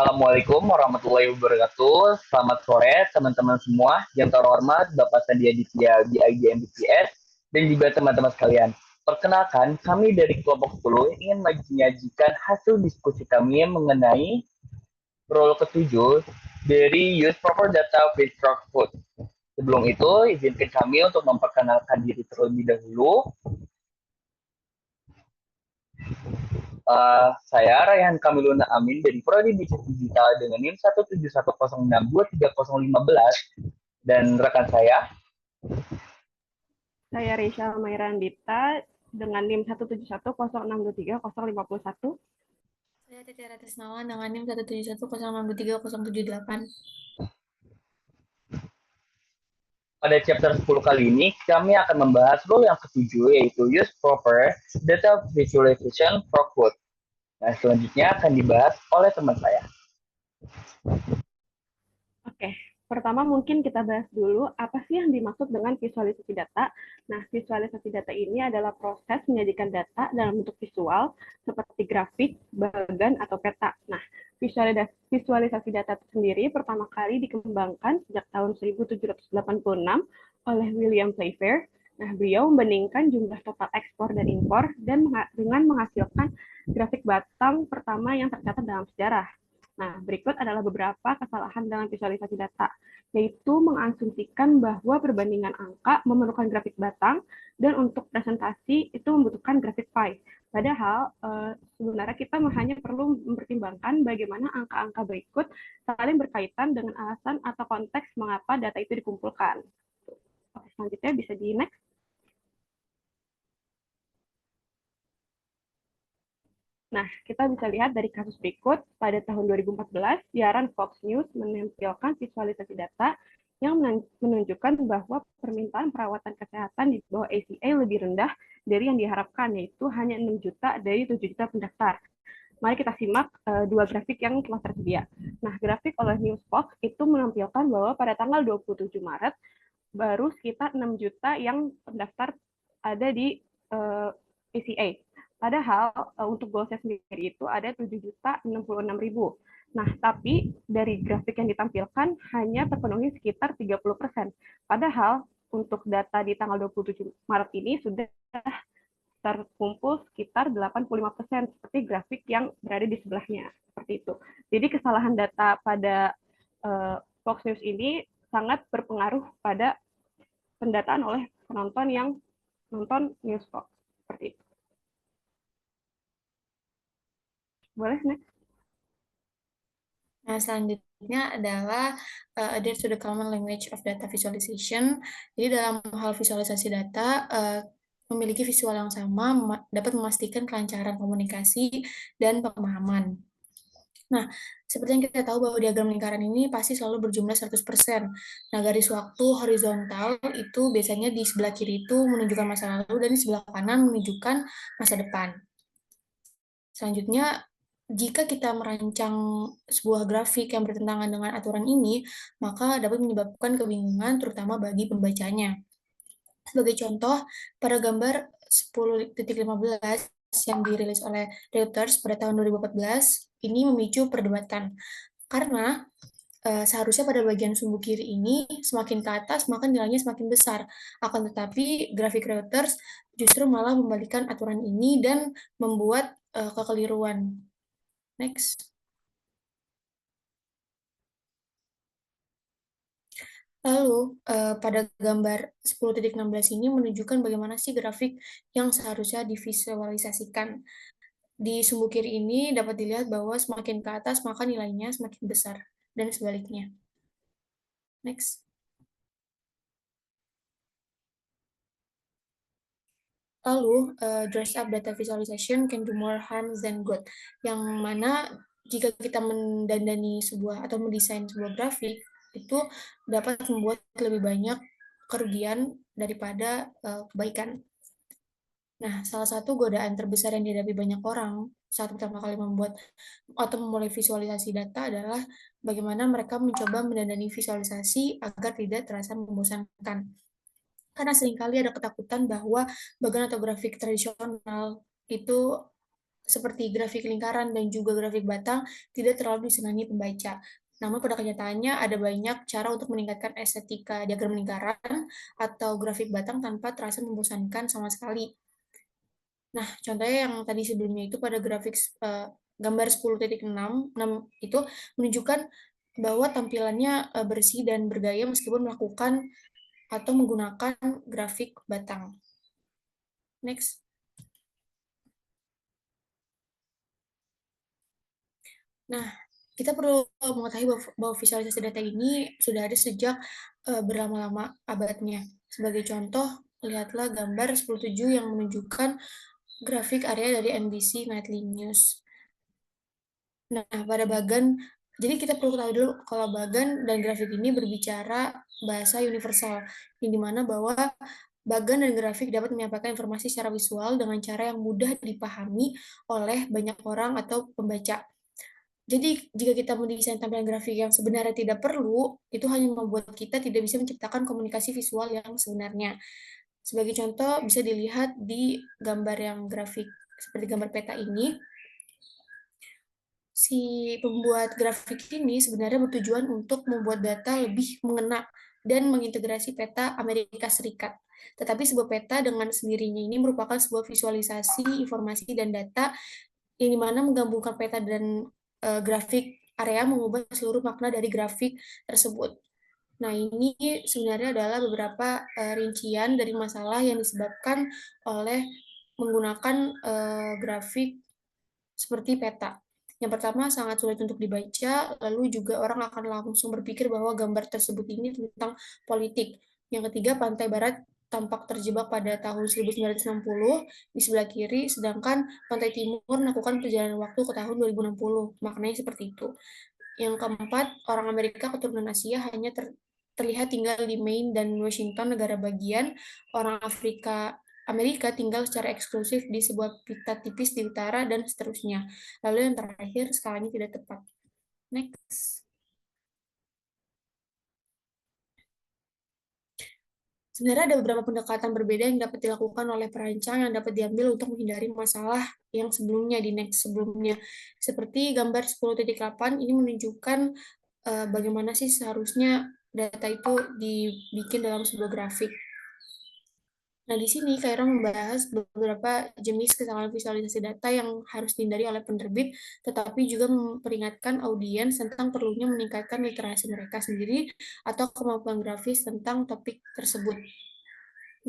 Assalamualaikum warahmatullahi wabarakatuh. Selamat sore teman-teman semua. Yang terhormat Bapak Sandia Ditya BIG MBPS dan juga teman-teman sekalian. Perkenalkan, kami dari kelompok 10 ingin menyajikan hasil diskusi kami mengenai role ketujuh dari Use Proper Data with Frog Food. Sebelum itu, izinkan kami untuk memperkenalkan diri terlebih dahulu. Saya Rayhan Kamiluna Amin dari Prodi Bisnis Digital dengan NIM 17106230515 dan rekan saya. Saya Reisha Mairandita dengan NIM 17106230551. Saya Tiara Trisnawan dengan NIM 17106230778. Pada chapter 10 kali ini, kami akan membahas role yang ketujuh, yaitu Use Proper Data Visualization for Code. Nah, selanjutnya akan dibahas oleh teman saya. Oke, pertama mungkin kita bahas dulu apa sih yang dimaksud dengan visualisasi data. Nah, visualisasi data ini adalah proses menyajikan data dalam bentuk visual seperti grafik, bagan, atau peta. Nah, visualisasi data sendiri pertama kali dikembangkan sejak tahun 1786 oleh William Playfair. Nah, beliau membandingkan jumlah total ekspor dan impor dengan menghasilkan grafik batang pertama yang tercatat dalam sejarah. Nah, berikut adalah beberapa kesalahan dalam visualisasi data, yaitu mengasumsikan bahwa perbandingan angka memerlukan grafik batang dan untuk presentasi itu membutuhkan grafik pie. Padahal sebenarnya kita hanya perlu mempertimbangkan bagaimana angka-angka berikut saling berkaitan dengan alasan atau konteks mengapa data itu dikumpulkan. Oke, selanjutnya bisa di next. Nah, kita bisa lihat dari kasus berikut, pada tahun 2014, siaran Fox News menampilkan visualisasi data yang menunjukkan bahwa permintaan perawatan kesehatan di bawah ACA lebih rendah dari yang diharapkan, yaitu hanya 6 juta dari 7 juta pendaftar. Mari kita simak dua grafik yang telah tersedia. Nah, grafik oleh News Fox itu menampilkan bahwa pada tanggal 27 Maret, baru sekitar 6 juta yang pendaftar ada di ACA. Padahal untuk goalsnya sendiri itu ada 7.066.000. Nah, tapi dari grafik yang ditampilkan hanya terpenuhi sekitar 30%. Padahal untuk data di tanggal 27 Maret ini sudah terkumpul sekitar 85%, seperti grafik yang berada di sebelahnya. Seperti itu. Jadi kesalahan data pada Fox News ini sangat berpengaruh pada pendataan oleh penonton yang nonton News Fox. Seperti itu. Boleh next? Nah, selanjutnya adalah adhere to the common language of data visualization. Jadi dalam hal visualisasi data, memiliki visual yang sama dapat memastikan kelancaran komunikasi dan pemahaman. Nah, seperti yang kita tahu bahwa diagram lingkaran ini pasti selalu berjumlah 100%. Nah, garis waktu horizontal itu biasanya di sebelah kiri itu menunjukkan masa lalu dan di sebelah kanan menunjukkan masa depan. Selanjutnya, jika kita merancang sebuah grafik yang bertentangan dengan aturan ini, maka dapat menyebabkan kebingungan terutama bagi pembacanya. Sebagai contoh, pada gambar 10.15 yang dirilis oleh Reuters pada tahun 2014, ini memicu perdebatan. Karena seharusnya pada bagian sumbu kiri ini semakin ke atas maka nilainya semakin besar. Akan tetapi grafik Reuters justru malah membalikan aturan ini dan membuat kekeliruan. Next. Lalu, pada gambar 10.16 ini menunjukkan bagaimana sih grafik yang seharusnya divisualisasikan. Di sumbu kiri ini dapat dilihat bahwa semakin ke atas maka nilainya semakin besar, dan sebaliknya. Next. Lalu, dress up data visualization can do more harm than good. Yang mana jika kita mendandani sebuah atau mendesain sebuah grafik, itu dapat membuat lebih banyak kerugian daripada kebaikan. Nah, salah satu godaan terbesar yang dihadapi banyak orang saat pertama kali membuat atau memulai visualisasi data adalah bagaimana mereka mencoba mendandani visualisasi agar tidak terasa membosankan. Karena seringkali ada ketakutan bahwa bagan atau grafik tradisional itu seperti grafik lingkaran dan juga grafik batang tidak terlalu disenangi pembaca. Namun pada kenyataannya ada banyak cara untuk meningkatkan estetika diagram lingkaran atau grafik batang tanpa terasa membosankan sama sekali. Nah, contohnya yang tadi sebelumnya itu pada grafik gambar 10.6 itu menunjukkan bahwa tampilannya bersih dan bergaya meskipun melakukan atau menggunakan grafik batang. Next. Nah, kita perlu mengetahui bahwa visualisasi data ini sudah ada sejak berlama-lama abadnya. Sebagai contoh, lihatlah gambar 10.7 yang menunjukkan grafik area dari NBC Nightly News. Nah, pada bagan, jadi kita perlu tahu dulu kalau bagan dan grafik ini berbicara bahasa universal, yang dimana bahwa bagan dan grafik dapat menyampaikan informasi secara visual dengan cara yang mudah dipahami oleh banyak orang atau pembaca. Jadi, jika kita mendesain tampilan grafik yang sebenarnya tidak perlu, itu hanya membuat kita tidak bisa menciptakan komunikasi visual yang sebenarnya. Sebagai contoh, bisa dilihat di gambar yang grafik seperti gambar peta ini. Si pembuat grafik ini sebenarnya bertujuan untuk membuat data lebih mengena dan mengintegrasi peta Amerika Serikat. Tetapi sebuah peta dengan sendirinya ini merupakan sebuah visualisasi informasi dan data yang dimana menggabungkan peta dan grafik area mengubah seluruh makna dari grafik tersebut. Nah, ini sebenarnya adalah beberapa rincian dari masalah yang disebabkan oleh menggunakan grafik seperti peta. Yang pertama, sangat sulit untuk dibaca, lalu juga orang akan langsung berpikir bahwa gambar tersebut ini tentang politik. Yang ketiga, pantai barat tampak terjebak pada tahun 1960 di sebelah kiri, sedangkan pantai timur melakukan perjalanan waktu ke tahun 2060. Maknanya seperti itu. Yang keempat, orang Amerika keturunan Asia hanya terlihat tinggal di Maine dan Washington, negara bagian. Orang Amerika tinggal secara eksklusif di sebuah pita tipis di utara, dan seterusnya. Lalu yang terakhir, skalanya tidak tepat. Next. Sebenarnya ada beberapa pendekatan berbeda yang dapat dilakukan oleh perancang yang dapat diambil untuk menghindari masalah yang sebelumnya di next sebelumnya. Seperti gambar 10.8 ini menunjukkan bagaimana sih seharusnya data itu dibikin dalam sebuah grafik. Nah, di sini Kaira membahas beberapa jenis kesalahan visualisasi data yang harus dihindari oleh penerbit, tetapi juga memperingatkan audiens tentang perlunya meningkatkan literasi mereka sendiri atau kemampuan grafis tentang topik tersebut.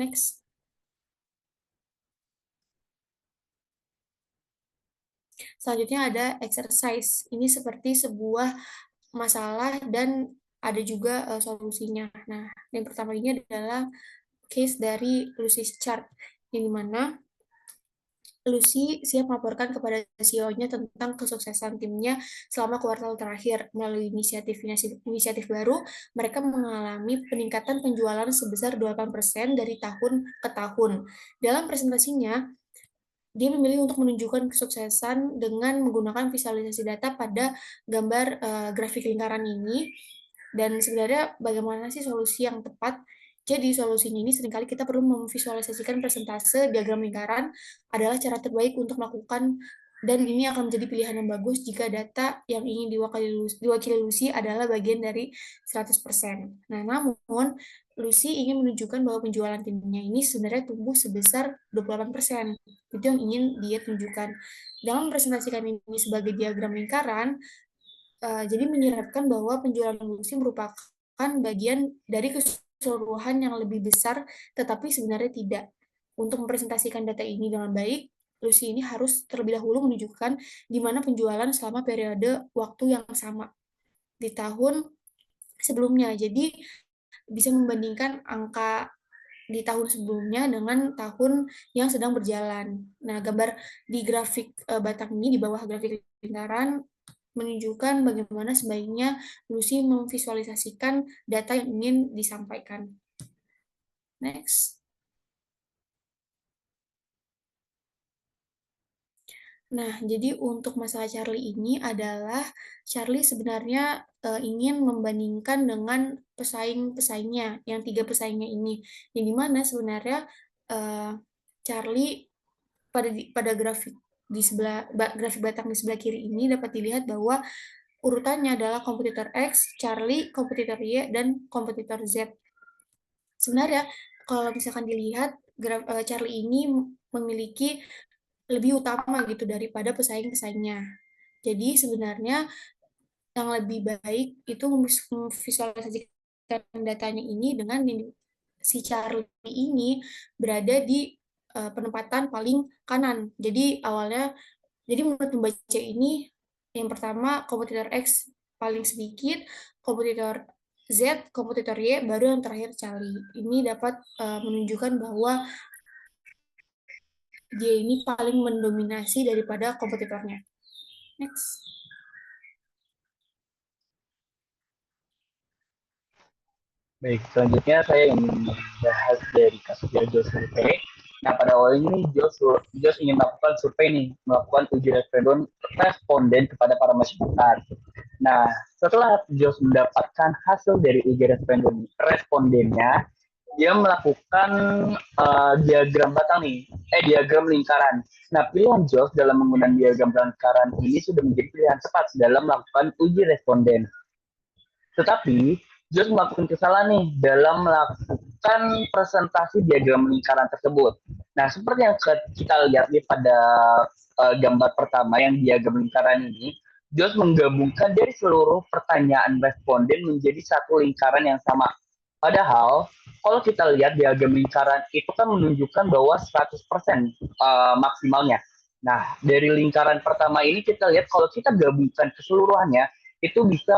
Next. Selanjutnya ada exercise. Ini seperti sebuah masalah dan ada juga solusinya. Nah, yang pertama ini adalah case dari Lucy's chart, yang dimana Lucy siap melaporkan kepada CEO-nya tentang kesuksesan timnya selama kuartal terakhir. Melalui inisiatif baru, mereka mengalami peningkatan penjualan sebesar 8% dari tahun ke tahun. Dalam presentasinya, dia memilih untuk menunjukkan kesuksesan dengan menggunakan visualisasi data pada gambar grafik lingkaran ini. Dan sebenarnya bagaimana sih solusi yang tepat? Jadi solusinya ini seringkali kita perlu memvisualisasikan persentase diagram lingkaran adalah cara terbaik untuk melakukan, dan ini akan menjadi pilihan yang bagus jika data yang ingin diwakili Lucy adalah bagian dari 100%. Nah, namun Lucy ingin menunjukkan bahwa penjualan timnya ini sebenarnya tumbuh sebesar 28%. Itu yang ingin dia tunjukkan. Dalam mempresentasikan ini sebagai diagram lingkaran, jadi menyiratkan bahwa penjualan Lucy merupakan bagian dari keseluruhan yang lebih besar, tetapi sebenarnya tidak. Untuk mempresentasikan data ini dengan baik, Lucy ini harus terlebih dahulu menunjukkan di mana penjualan selama periode waktu yang sama di tahun sebelumnya. Jadi bisa membandingkan angka di tahun sebelumnya dengan tahun yang sedang berjalan. Nah, gambar di grafik batang ini di bawah grafik lingkaran menunjukkan bagaimana sebaiknya Lucy memvisualisasikan data yang ingin disampaikan. Next. Nah, jadi untuk masalah Charlie ini adalah Charlie sebenarnya ingin membandingkan dengan pesaing-pesaingnya, yang 3 pesaingnya ini. Yang dimana sebenarnya Charlie pada grafik di sebelah grafik batang di sebelah kiri ini dapat dilihat bahwa urutannya adalah kompetitor X, Charlie, kompetitor Y, dan kompetitor Z. Sebenarnya kalau misalkan dilihat Charlie ini memiliki lebih utama gitu daripada pesaing-pesaingnya. Jadi sebenarnya yang lebih baik itu memvisualisasikan datanya ini dengan si Charlie ini berada di penempatan paling kanan. Jadi menurut pembaca ini yang pertama kompetitor X paling sedikit, kompetitor Z, kompetitor Y, baru yang terakhir Charlie. Ini dapat menunjukkan bahwa dia ini paling mendominasi daripada kompetitornya. Next. Baik, selanjutnya saya ingin membahas dari kasus Jos survei. Nah, pada awal ini Jos ingin melakukan survei nih, melakukan uji responden kepada para masyarakat. Nah, setelah Jos mendapatkan hasil dari uji respondennya, dia melakukan diagram batang nih, diagram lingkaran. Nah, pilihan Jos dalam menggunakan diagram lingkaran ini sudah menjadi pilihan tepat dalam melakukan uji responden. Tetapi Jos melakukan kesalahan nih dalam melakukan presentasi diagram lingkaran tersebut. Nah, seperti yang kita lihat nih pada gambar pertama yang diagram lingkaran ini, Jos menggabungkan dari seluruh pertanyaan responden menjadi satu lingkaran yang sama. Padahal, kalau kita lihat diagram lingkaran itu kan menunjukkan bahwa 100% maksimalnya. Nah, dari lingkaran pertama ini kita lihat kalau kita gabungkan keseluruhannya, itu bisa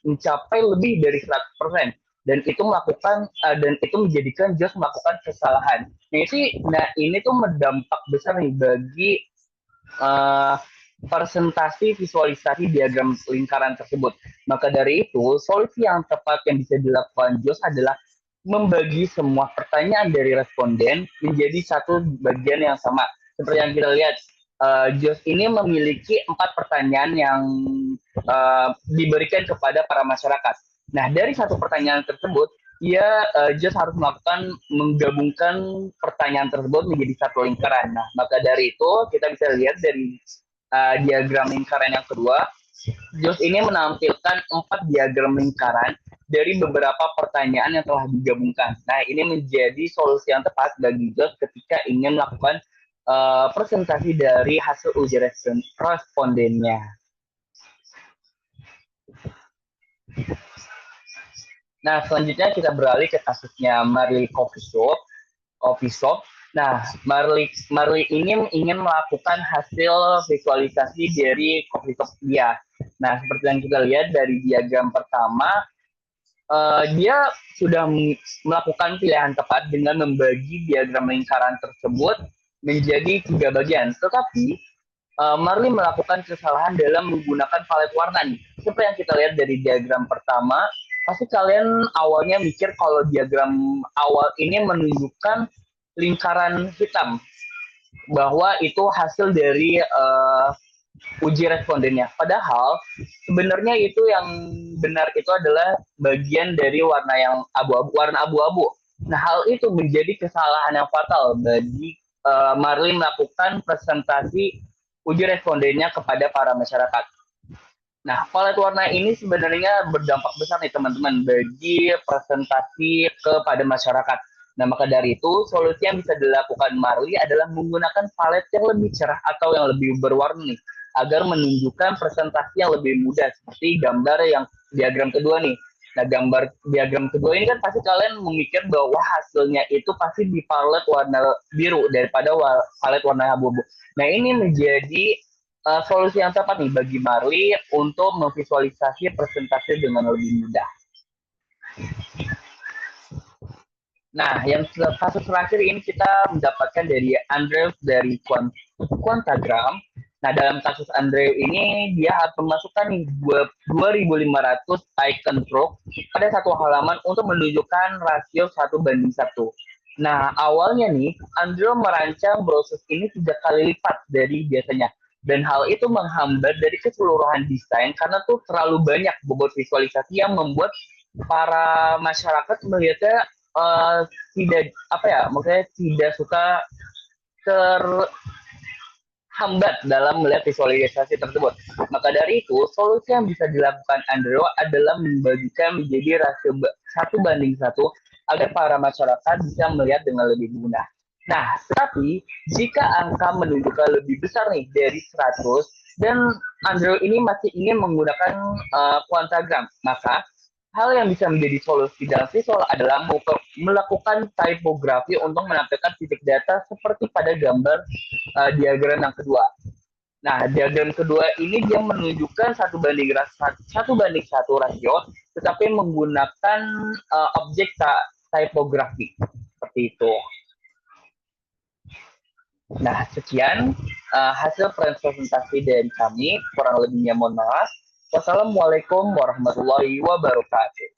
mencapai lebih dari 100% dan itu menjadikan Jos melakukan kesalahan. Nah ini tuh berdampak besar nih bagi presentasi visualisasi diagram lingkaran tersebut. Maka dari itu, solusi yang tepat yang bisa dilakukan Jos adalah membagi semua pertanyaan dari responden menjadi satu bagian yang sama. Seperti yang kita lihat, Jos ini memiliki 4 pertanyaan yang diberikan kepada para masyarakat. Nah, dari satu pertanyaan tersebut, Jos harus menggabungkan pertanyaan tersebut menjadi satu lingkaran. Nah, maka dari itu kita bisa lihat dari diagram lingkaran yang kedua, Jos ini menampilkan 4 diagram lingkaran dari beberapa pertanyaan yang telah digabungkan. Nah, ini menjadi solusi yang tepat bagi Jos ketika ingin melakukan presentasi dari hasil uji respondennya. Nah, selanjutnya kita beralih ke kasusnya Marley Coffee Shop. Nah, Marley ini ingin melakukan hasil visualisasi dari coffee shop dia. Nah, seperti yang kita lihat dari diagram pertama, dia sudah melakukan pilihan tepat dengan membagi diagram lingkaran tersebut menjadi 3 bagian. Tetapi Marley melakukan kesalahan dalam menggunakan palet warna nih. Seperti yang kita lihat dari diagram pertama, pasti kalian awalnya mikir kalau diagram awal ini menunjukkan lingkaran hitam, bahwa itu hasil dari uji respondennya. Padahal sebenarnya itu yang benar itu adalah bagian dari warna abu-abu. Nah, hal itu menjadi kesalahan yang fatal bagi Marley melakukan presentasi uji respondennya kepada para masyarakat. Nah, palet warna ini sebenarnya berdampak besar nih teman-teman bagi presentasi kepada masyarakat. Nah, maka dari itu solusi yang bisa dilakukan Marley adalah menggunakan palet yang lebih cerah atau yang lebih berwarna nih, agar menunjukkan presentasi yang lebih mudah seperti gambar yang diagram kedua nih. Nah, gambar diagram kedua ini kan pasti kalian memikir bahwa hasilnya itu pasti di palet warna biru daripada palet warna abu-abu. Nah, ini menjadi solusi yang tepat nih bagi Marley untuk memvisualisasi presentasi dengan lebih mudah. Nah, yang kasus terakhir ini kita mendapatkan dari Andrew dari Quantagram. Nah, dalam kasus Andrew ini dia harus memasukkan nih 2.500 icon stroke pada satu halaman untuk menunjukkan rasio 1:1. Nah, awalnya nih Andrew merancang brosur ini 3 kali lipat dari biasanya. Dan hal itu menghambat dari keseluruhan desain karena tuh terlalu banyak bobot visualisasi yang membuat para masyarakat melihatnya tidak maksudnya tidak suka hambat dalam melihat visualisasi tersebut. Maka dari itu, solusi yang bisa dilakukan Andrew adalah membagikan menjadi rasio 1:1 agar para masyarakat bisa melihat dengan lebih mudah. Nah, tetapi jika angka menunjukkan lebih besar nih dari 100 dan Andrew ini masih ingin menggunakan kuantagram, maka hal yang bisa menjadi solusi dalam visual adalah melakukan typografi untuk menampilkan titik data seperti pada gambar diagram yang kedua. Nah, diagram kedua ini dia menunjukkan 1:1 rasio, tetapi menggunakan objek typografi seperti itu. Nah, sekian hasil presentasi dari kami. Kurang lebihnya mohon maaf. Wassalamualaikum warahmatullahi wabarakatuh.